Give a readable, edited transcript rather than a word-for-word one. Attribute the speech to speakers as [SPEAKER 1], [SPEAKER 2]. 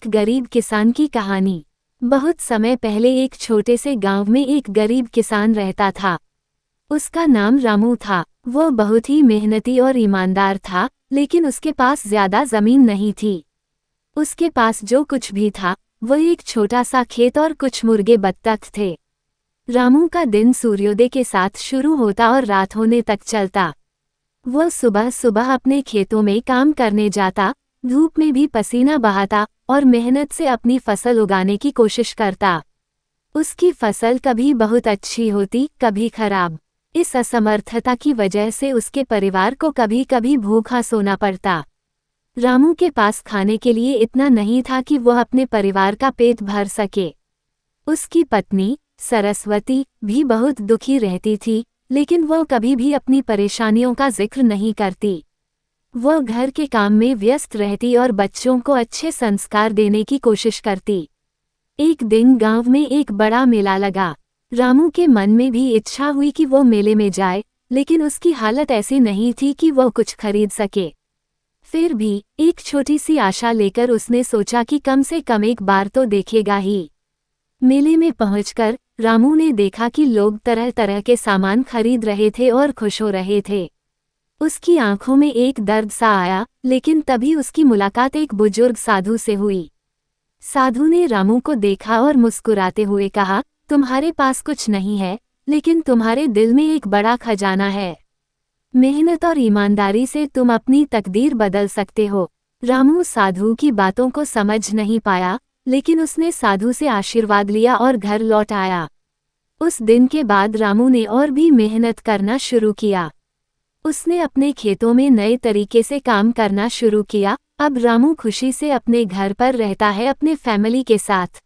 [SPEAKER 1] एक गरीब किसान की कहानी। बहुत समय पहले एक छोटे से गांव में एक गरीब किसान रहता था। उसका नाम रामू था। वो बहुत ही मेहनती और ईमानदार था, लेकिन उसके पास ज्यादा जमीन नहीं थी। उसके पास जो कुछ भी था वो एक छोटा सा खेत और कुछ मुर्गे बत्तख थे। रामू का दिन सूर्योदय के साथ शुरू होता और रात होने तक चलता। वो सुबह सुबह अपने खेतों में काम करने जाता, धूप में भी पसीना बहाता और मेहनत से अपनी फसल उगाने की कोशिश करता। उसकी फसल कभी बहुत अच्छी होती, कभी खराब। इस असमर्थता की वजह से उसके परिवार को कभी कभी भूखा सोना पड़ता। रामू के पास खाने के लिए इतना नहीं था कि वह अपने परिवार का पेट भर सके। उसकी पत्नी सरस्वती भी बहुत दुखी रहती थी, लेकिन वह कभी भी अपनी परेशानियों का जिक्र नहीं करती। वह घर के काम में व्यस्त रहती और बच्चों को अच्छे संस्कार देने की कोशिश करती। एक दिन गांव में एक बड़ा मेला लगा। रामू के मन में भी इच्छा हुई कि वो मेले में जाए, लेकिन उसकी हालत ऐसी नहीं थी कि वह कुछ खरीद सके। फिर भी एक छोटी सी आशा लेकर उसने सोचा कि कम से कम एक बार तो देखेगा ही। मेले में पहुंचकर रामू ने देखा कि लोग तरह तरह के सामान खरीद रहे थे और खुश हो रहे थे। उसकी आंखों में एक दर्द सा आया, लेकिन तभी उसकी मुलाकात एक बुजुर्ग साधु से हुई। साधु ने रामू को देखा और मुस्कुराते हुए कहा, तुम्हारे पास कुछ नहीं है, लेकिन तुम्हारे दिल में एक बड़ा खजाना है। मेहनत और ईमानदारी से तुम अपनी तकदीर बदल सकते हो। रामू साधु की बातों को समझ नहीं पाया, लेकिन उसने साधु से आशीर्वाद लिया और घर लौट आया। उस दिन के बाद रामू ने और भी मेहनत करना शुरू किया। उसने अपने खेतों में नए तरीके से काम करना शुरू किया। अब रामू खुशी से अपने घर पर रहता है, अपने फैमिली के साथ।